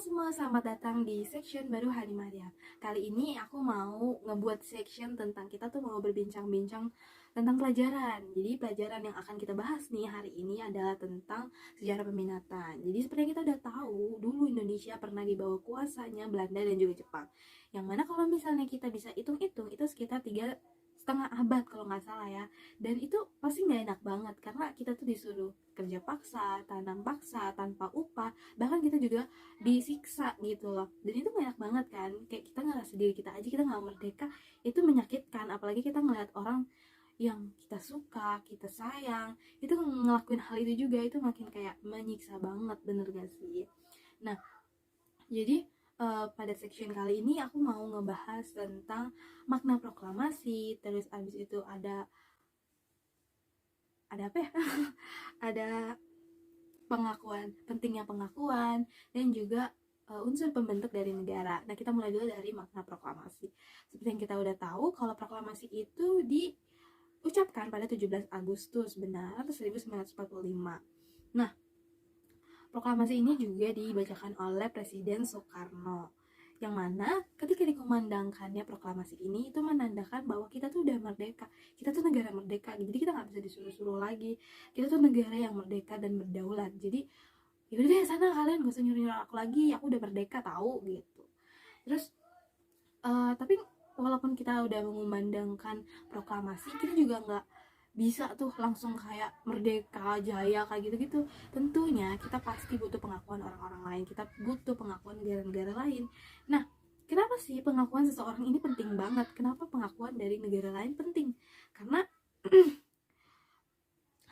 semua, selamat datang di section baru Hani Mariam. Kali ini aku mau ngebuat section tentang kita tuh mau berbincang-bincang tentang pelajaran. Jadi pelajaran yang akan kita bahas nih hari ini adalah tentang sejarah peminatan. Jadi seperti yang kita udah tahu, dulu Indonesia pernah dibawa kuasanya Belanda dan juga Jepang. Yang mana kalau misalnya kita bisa hitung-hitung, itu sekitar 3,5 abad kalau nggak salah ya. Dan itu pasti nggak enak banget karena kita tuh disuruh kerja paksa, tanam paksa, tanpa upah, bahkan kita juga disiksa gitu loh. Dan itu gak enak banget kan, kayak kita ngerasa diri kita aja kita nggak merdeka, itu menyakitkan. Apalagi kita ngeliat orang yang kita suka, kita sayang, itu ngelakuin hal itu juga, itu makin kayak menyiksa banget, bener gak sih? Nah, jadi pada section kali ini aku mau ngebahas tentang makna proklamasi, terus abis itu ada apa ya? Ada pentingnya pengakuan, dan juga unsur pembentuk dari negara. Nah, kita mulai dulu dari makna proklamasi. Seperti yang kita udah tahu, kalau proklamasi itu diucapkan pada 17 Agustus benar 1945. Nah, proklamasi ini juga dibacakan oleh Presiden Soekarno, yang mana ketika dikumandangkannya proklamasi ini itu menandakan bahwa kita tuh udah merdeka, kita tuh negara merdeka, jadi kita nggak bisa disuruh-suruh lagi, kita tuh negara yang merdeka dan berdaulat. Jadi yaudah deh, sana kalian gak usah nyuruh-nyuruh aku lagi, aku udah merdeka tahu gitu. Terus tapi walaupun kita udah mengumandangkan proklamasi, kita juga nggak bisa tuh langsung kayak merdeka jaya kayak gitu-gitu. Tentunya kita pasti butuh pengakuan orang-orang lain, kita butuh pengakuan negara-negara lain. Nah, kenapa sih pengakuan seseorang ini penting banget? Kenapa pengakuan dari negara lain penting? Karena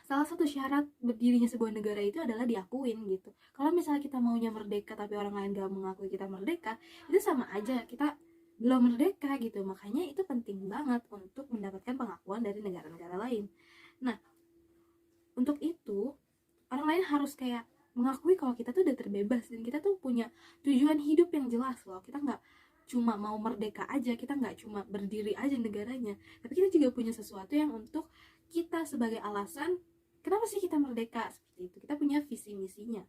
salah satu syarat berdirinya sebuah negara itu adalah diakuin gitu. Kalau misalnya kita maunya merdeka tapi orang lain gak mengakui kita merdeka, itu sama aja kita belum merdeka gitu. Makanya itu penting banget untuk mendapatkan pengakuan dari negara-negara lain. Nah, untuk itu orang lain harus kayak mengakui kalau kita tuh udah terbebas dan kita tuh punya tujuan hidup yang jelas loh. Kita nggak cuma mau merdeka aja, kita nggak cuma berdiri aja negaranya, tapi kita juga punya sesuatu yang untuk kita sebagai alasan kenapa sih kita merdeka, seperti itu. Kita punya visi misinya.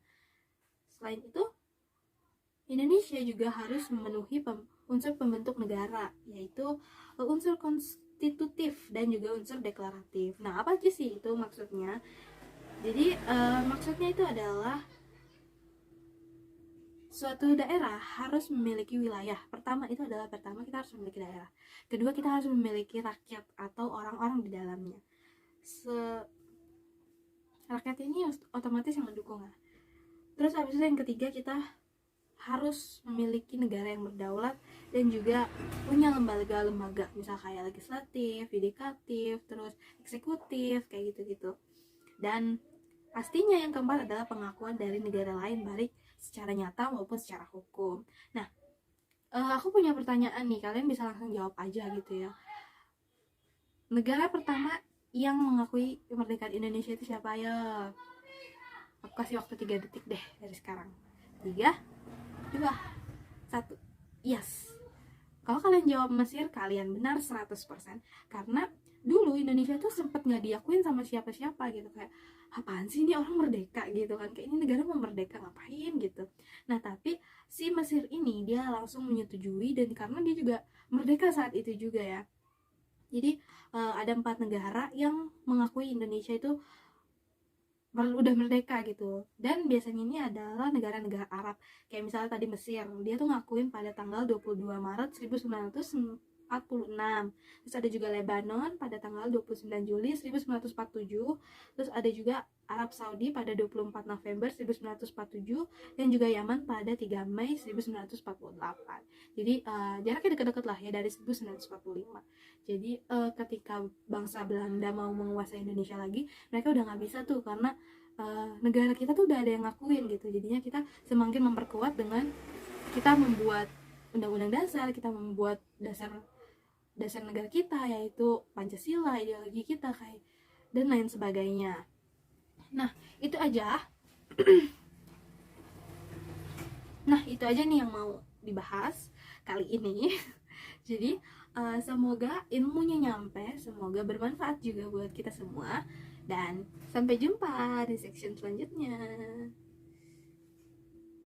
Selain itu, Indonesia juga harus memenuhi unsur pembentuk negara, yaitu unsur konstitutif dan juga unsur deklaratif. Nah, apa aja sih itu maksudnya? Jadi maksudnya itu adalah suatu daerah harus memiliki wilayah. Pertama kita harus memiliki daerah. Kedua, kita harus memiliki rakyat atau orang-orang di dalamnya. Rakyat ini otomatis yang mendukung. Terus habis itu yang ketiga, kita harus memiliki negara yang berdaulat dan juga punya lembaga-lembaga, misal kayak legislatif, yudikatif, terus eksekutif, kayak gitu-gitu. Dan pastinya yang keempat adalah pengakuan dari negara lain, baik secara nyata maupun secara hukum. Nah, aku punya pertanyaan nih, kalian bisa langsung jawab aja gitu ya. Negara pertama yang mengakui kemerdekaan Indonesia itu siapa ya? Aku kasih waktu 3 detik deh dari sekarang. 3, 2, 1. Yes. Kalau kalian jawab Mesir, kalian benar 100%. Karena dulu Indonesia tuh sempet gak diakuin sama siapa-siapa gitu. Kayak, apaan sih ini orang merdeka gitu kan. Kayak ini negara mau merdeka ngapain gitu. Nah, tapi si Mesir ini dia langsung menyetujui, dan karena dia juga merdeka saat itu juga ya. Jadi ada 4 negara yang mengakui Indonesia itu udah merdeka gitu. Dan biasanya ini adalah negara-negara Arab. Kayak misalnya tadi Mesir, dia tuh ngakuin pada tanggal 22 Maret 1946. Terus ada juga Lebanon pada tanggal 29 Juli 1947. Terus ada juga Arab Saudi pada 24 November 1947, dan juga Yaman pada 3 Mei 1948. Jadi jaraknya dekat-dekat lah ya dari 1945. Jadi ketika bangsa Belanda mau menguasai Indonesia lagi, mereka udah nggak bisa tuh, karena negara kita tuh udah ada yang ngakuin gitu. Jadinya kita semakin memperkuat dengan kita membuat undang-undang dasar, kita membuat dasar negara kita, yaitu Pancasila, ideologi kita kayak, dan lain sebagainya. Nah, itu aja. Nah, itu aja nih yang mau dibahas kali ini. Jadi semoga ilmunya nyampe, semoga bermanfaat juga buat kita semua, dan sampai jumpa di section selanjutnya.